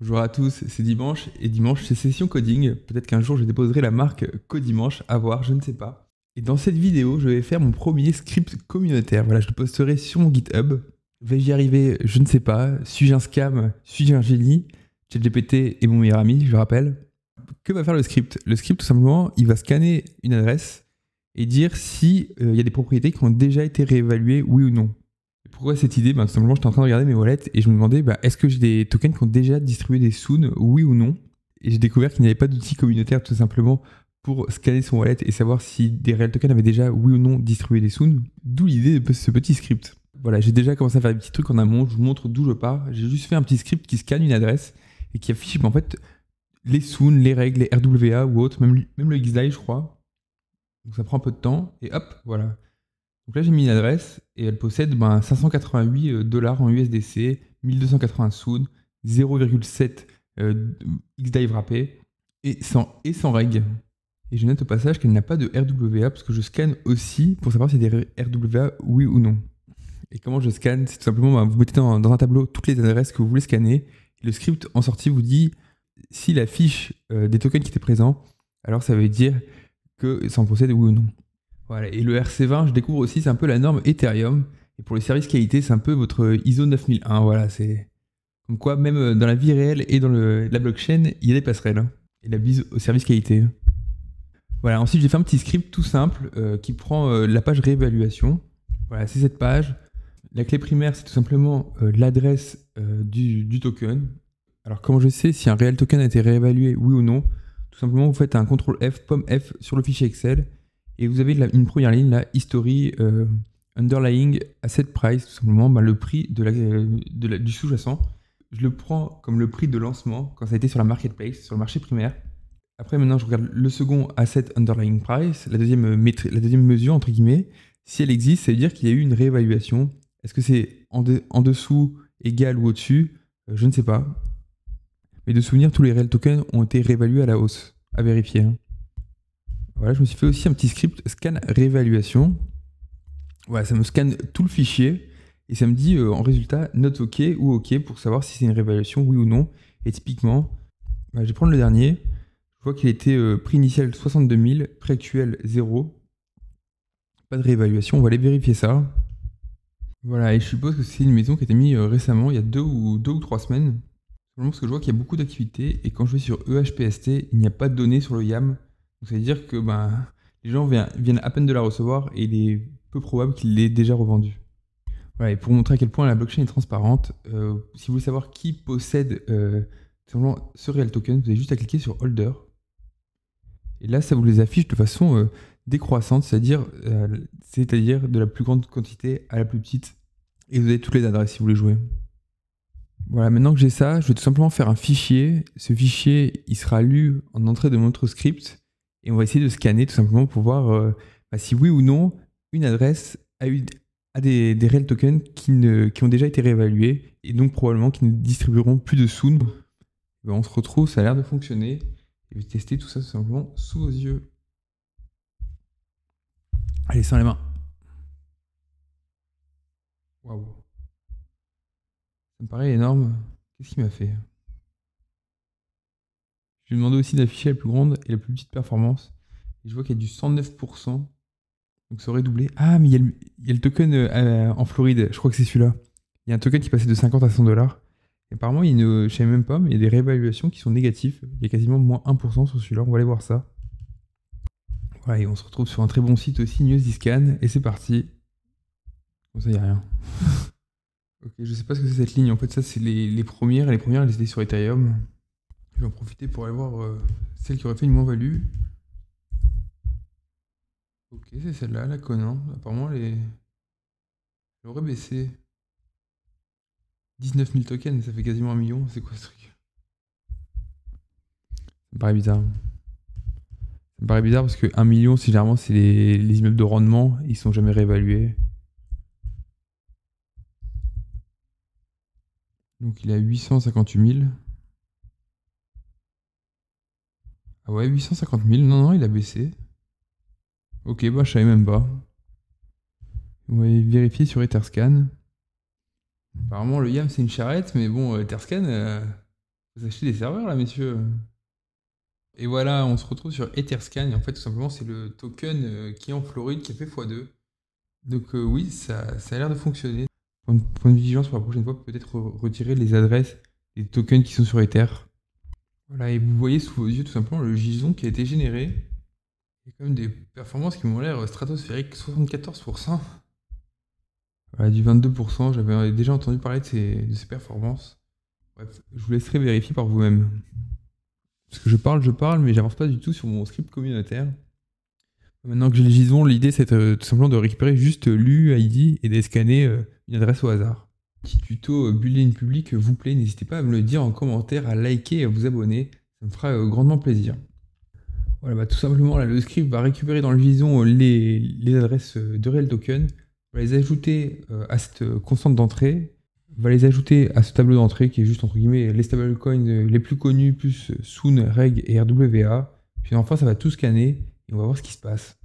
Bonjour à tous, c'est dimanche et dimanche c'est session coding. Peut-être qu'un jour je déposerai la marque Codimanche, à voir, je ne sais pas. Et dans cette vidéo, je vais faire mon premier script communautaire. Voilà, je le posterai sur mon GitHub. Vais-je y arriver? Je ne sais pas. Suis-je un scam? Suis-je un génie? ChatGPT est mon meilleur ami, je rappelle. Que va faire le script? Le script, tout simplement, il va scanner une adresse et dire si y a des propriétés qui ont déjà été réévaluées, oui ou non. Pourquoi cette idée? Tout simplement, j'étais en train de regarder mes wallets et je me demandais est-ce que j'ai des tokens qui ont déjà distribué des soon, oui ou non? Et j'ai découvert qu'il n'y avait pas d'outil communautaire tout simplement pour scanner son wallet et savoir si des réels tokens avaient déjà, oui ou non, distribué des soon. D'où l'idée de ce petit script. Voilà, j'ai déjà commencé à faire des petits trucs en amont, je vous montre d'où je pars. J'ai juste fait un petit script qui scanne une adresse et qui affiche en fait les soon, les règles, les RWA ou autres, même le XDAI, je crois. Donc ça prend un peu de temps et hop, voilà. Donc là, j'ai mis une adresse et elle possède 588 dollars en USDC, 1280 soon, 0,7 XDAI wrappé et sans reg. Et je note au passage qu'elle n'a pas de RWA parce que je scanne aussi pour savoir si y a des RWA oui ou non. Et comment je scanne? C'est tout simplement, vous mettez dans un tableau toutes les adresses que vous voulez scanner. Et le script en sortie vous dit si la fiche des tokens qui étaient présents, alors ça veut dire que ça en possède oui ou non. Voilà. Et le RC20, je découvre aussi, c'est un peu la norme Ethereum. Et pour les services qualité, c'est un peu votre ISO 9001. Voilà, c'est comme quoi, même dans la vie réelle et dans la blockchain, il y a des passerelles. Hein. Et la bise au service qualité. Voilà, ensuite j'ai fait un petit script tout simple qui prend la page réévaluation. Voilà, c'est cette page. La clé primaire, c'est tout simplement l'adresse du token. Alors comment je sais si un réel token a été réévalué, oui ou non? Tout simplement, vous faites un CTRL F, pomme F sur le fichier Excel. Et vous avez une première ligne, là, history underlying asset price, tout simplement le prix du sous-jacent. Je le prends comme le prix de lancement quand ça a été sur la marketplace, sur le marché primaire. Après, maintenant, je regarde le second asset underlying price, la deuxième mesure, entre guillemets. Si elle existe, ça veut dire qu'il y a eu une réévaluation. Est-ce que c'est en dessous, égal ou au-dessus? Je ne sais pas. Mais de souvenir, tous les réels tokens ont été réévalués à la hausse. À vérifier. Hein. Voilà, je me suis fait aussi un petit script scan réévaluation. Voilà, ça me scanne tout le fichier et ça me dit en résultat not OK ou OK pour savoir si c'est une réévaluation, oui ou non. Et typiquement, je vais prendre le dernier. Je vois qu'il était prix initial 62 000, prix actuel 0. Pas de réévaluation, on va aller vérifier ça. Voilà, et je suppose que c'est une maison qui a été mise récemment, il y a 2 ou 3 semaines. Simplement parce que je vois qu'il y a beaucoup d'activités et quand je vais sur EHPST, il n'y a pas de données sur le YAM. Donc ça veut dire que les gens viennent à peine de la recevoir et il est peu probable qu'il l'ait déjà revendu. Voilà, et pour montrer à quel point la blockchain est transparente, si vous voulez savoir qui possède simplement ce réel token, vous avez juste à cliquer sur Holder. Et là, ça vous les affiche de façon décroissante, c'est-à-dire de la plus grande quantité à la plus petite. Et vous avez toutes les adresses si vous voulez jouer. Voilà, maintenant que j'ai ça, je vais tout simplement faire un fichier. Ce fichier, il sera lu en entrée de notre script. Et on va essayer de scanner tout simplement pour voir si oui ou non une adresse a des réels tokens qui ont déjà été réévalués et donc probablement qui ne distribueront plus de soon. On se retrouve, ça a l'air de fonctionner. Et je vais tester tout ça tout simplement sous vos yeux. Allez, sans les mains. Waouh. Ça me paraît énorme. Qu'est-ce qu'il m'a fait? Je lui ai demandé aussi d'afficher la plus grande et la plus petite performance. Et je vois qu'il y a du 109%. Donc ça aurait doublé. Ah, mais il y a le token en Floride. Je crois que c'est celui-là. Il y a un token qui passait de 50 à 100 $. Et apparemment, je ne savais même pas, mais il y a des réévaluations qui sont négatives. Il y a quasiment moins 1% sur celui-là. On va aller voir ça. Voilà, et on se retrouve sur un très bon site aussi, NewsDiscan. Et c'est parti. Bon, ça, il n'y a rien. Ok, je sais pas ce que c'est cette ligne. En fait, ça, c'est les premières. Et les premières, elles étaient sur Ethereum. Je vais en profiter pour aller voir celle qui aurait fait une moins-value. Ok, c'est celle-là, la Conan. Apparemment, elle aurait baissé. 19 000 tokens, ça fait quasiment 1 million. C'est quoi ce truc? Ça me paraît bizarre. Ça me paraît bizarre parce que 1 million, généralement, c'est les immeubles de rendement. Ils sont jamais réévalués. Donc il est à 858 000. Ah ouais, 850 000. Non, il a baissé. Ok, je savais même pas. On va vérifier sur Etherscan. Apparemment, le YAM, c'est une charrette, mais bon, Etherscan, Vous achetez des serveurs là, messieurs. Et voilà, on se retrouve sur Etherscan. Et en fait, tout simplement, c'est le token qui est en Floride qui a fait x2. Donc oui, ça a l'air de fonctionner. Point de vigilance pour la prochaine fois, peut-être retirer les adresses des tokens qui sont sur Ether. Voilà, et vous voyez sous vos yeux tout simplement le JSON qui a été généré. Il y a quand même des performances qui m'ont l'air stratosphériques, 74%. Voilà, du 22%, j'avais déjà entendu parler de ces performances. Bref, je vous laisserai vérifier par vous-même. Parce que je parle, mais j'avance pas du tout sur mon script communautaire. Maintenant que j'ai le JSON, l'idée c'est tout simplement de récupérer juste l'UID et de scanner une adresse au hasard. Petit tuto building public vous plaît, n'hésitez pas à me le dire en commentaire, à liker et à vous abonner, ça me fera grandement plaisir. Voilà, bah, tout simplement là, le script va récupérer dans le JSON les adresses de réel token, va les ajouter à cette constante d'entrée, va les ajouter à ce tableau d'entrée qui est juste entre guillemets les stablecoins les plus connus, plus Soon, Reg et RWA. Puis enfin ça va tout scanner et on va voir ce qui se passe.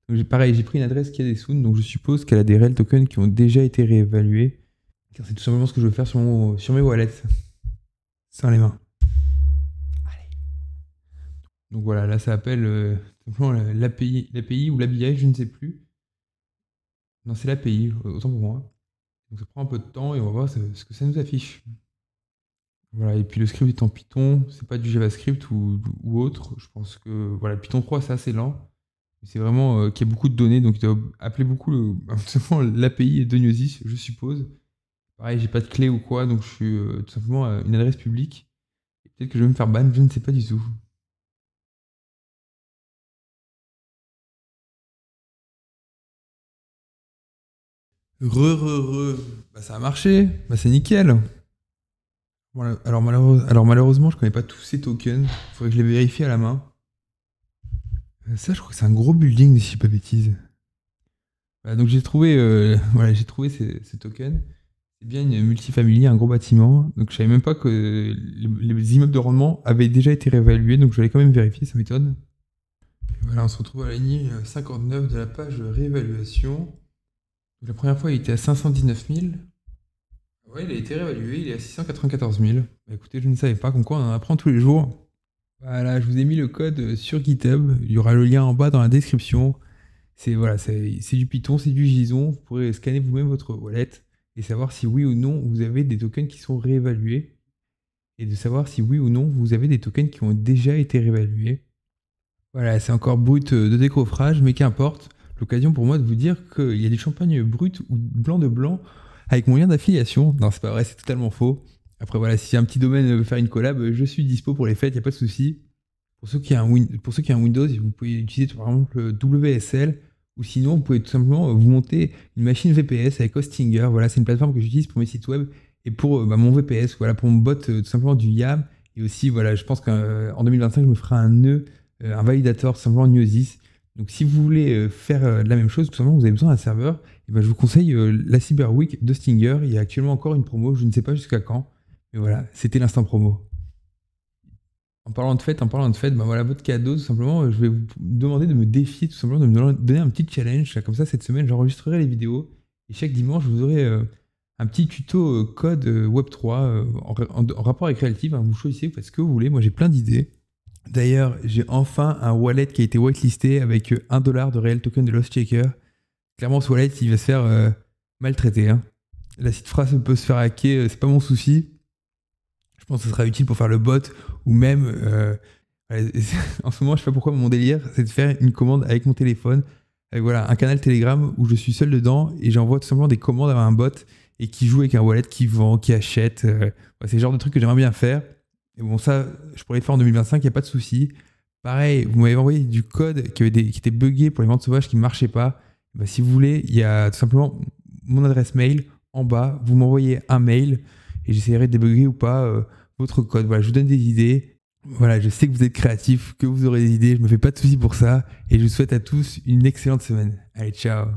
Donc, pareil, j'ai pris une adresse qui a des Soon, donc je suppose qu'elle a des réels tokens qui ont déjà été réévalués. Car c'est tout simplement ce que je veux faire sur mes wallets. Sans les mains. Allez. Donc voilà, là ça appelle simplement l'API ou l'habillage, je ne sais plus. Non, c'est l'API, autant pour moi. Donc ça prend un peu de temps et on va voir ce que ça nous affiche. Voilà, et puis le script est en Python, c'est pas du JavaScript ou autre. Je pense que voilà, Python 3 c'est assez lent. C'est vraiment qu'il y a beaucoup de données, donc il doit appeler beaucoup l'API de Gnosis, je suppose. Pareil, j'ai pas de clé ou quoi, donc je suis tout simplement une adresse publique. Peut-être que je vais me faire ban, je ne sais pas du tout. Bah ça a marché, bah c'est nickel. Voilà. Alors malheureusement, je connais pas tous ces tokens. Il faudrait que je les vérifie à la main. Ça, je crois que c'est un gros building, si je dis pas de bêtises. Voilà, donc j'ai trouvé, voilà, j'ai trouvé ces tokens. C'est bien une multifamily, un gros bâtiment. Donc je savais même pas que les immeubles de rendement avaient déjà été réévalués. Donc je vais quand même vérifier, ça m'étonne. Voilà, on se retrouve à la ligne 59 de la page réévaluation. Donc, la première fois, il était à 519 000. Ouais, il a été réévalué, il est à 694 000. Bah, écoutez, je ne savais pas, comme quoi on en apprend tous les jours. Voilà, je vous ai mis le code sur GitHub. Il y aura le lien en bas dans la description. C'est voilà, c'est du Python, c'est du JSON. Vous pourrez scanner vous-même votre wallet et savoir si oui ou non vous avez des tokens qui sont réévalués. Et de savoir si oui ou non vous avez des tokens qui ont déjà été réévalués. Voilà, c'est encore brut de décoffrage, mais qu'importe. L'occasion pour moi de vous dire qu'il y a des champagnes bruts ou blancs de blanc avec mon lien d'affiliation. Non, c'est pas vrai, c'est totalement faux. Après, voilà, si un petit domaine veut faire une collab, je suis dispo pour les fêtes, il n'y a pas de souci. Pour ceux qui ont un Windows, vous pouvez utiliser par exemple le WSL, ou sinon, vous pouvez tout simplement vous monter une machine VPS avec Hostinger. Voilà, c'est une plateforme que j'utilise pour mes sites web et pour mon VPS, voilà, pour mon bot, tout simplement du YAM. Et aussi, voilà, je pense qu'en 2025, je me ferai un nœud, un validator, tout simplement Gnosis. Donc si vous voulez faire la même chose, tout simplement, vous avez besoin d'un serveur, et ben, je vous conseille la Cyber Week de Stinger. Il y a actuellement encore une promo, je ne sais pas jusqu'à quand. Mais voilà, c'était l'instant promo. En parlant de fête, ben voilà, votre cadeau, tout simplement, je vais vous demander de me défier, tout simplement, de me donner un petit challenge. Comme ça, cette semaine, j'enregistrerai les vidéos. Et chaque dimanche, vous aurez un petit tuto code Web3 en rapport avec Realtive. Hein, vous choisissez, vous faites ce que vous voulez. Moi, j'ai plein d'idées. D'ailleurs, j'ai enfin un wallet qui a été whitelisté avec $1 de réel token de Lost Checker. Clairement, ce wallet, il va se faire maltraiter. Hein. La seed phrase peut se faire hacker, c'est pas mon souci. Je pense que ce sera utile pour faire le bot ou même. En ce moment, je sais pas pourquoi mon délire, c'est de faire une commande avec mon téléphone, avec voilà, un canal Telegram où je suis seul dedans et j'envoie tout simplement des commandes à un bot et qui joue avec un wallet qui vend, qui achète. C'est le genre de truc que j'aimerais bien faire. Et bon, ça, je pourrais le faire en 2025, il n'y a pas de souci. Pareil, vous m'avez envoyé du code qui était buggé pour les ventes sauvages qui ne marchait pas. Bah, si vous voulez, il y a tout simplement mon adresse mail en bas. Vous m'envoyez un mail et j'essaierai de débugger ou pas votre code. Voilà, je vous donne des idées. Voilà, je sais que vous êtes créatifs, que vous aurez des idées. Je ne me fais pas de soucis pour ça. Et je vous souhaite à tous une excellente semaine. Allez, ciao!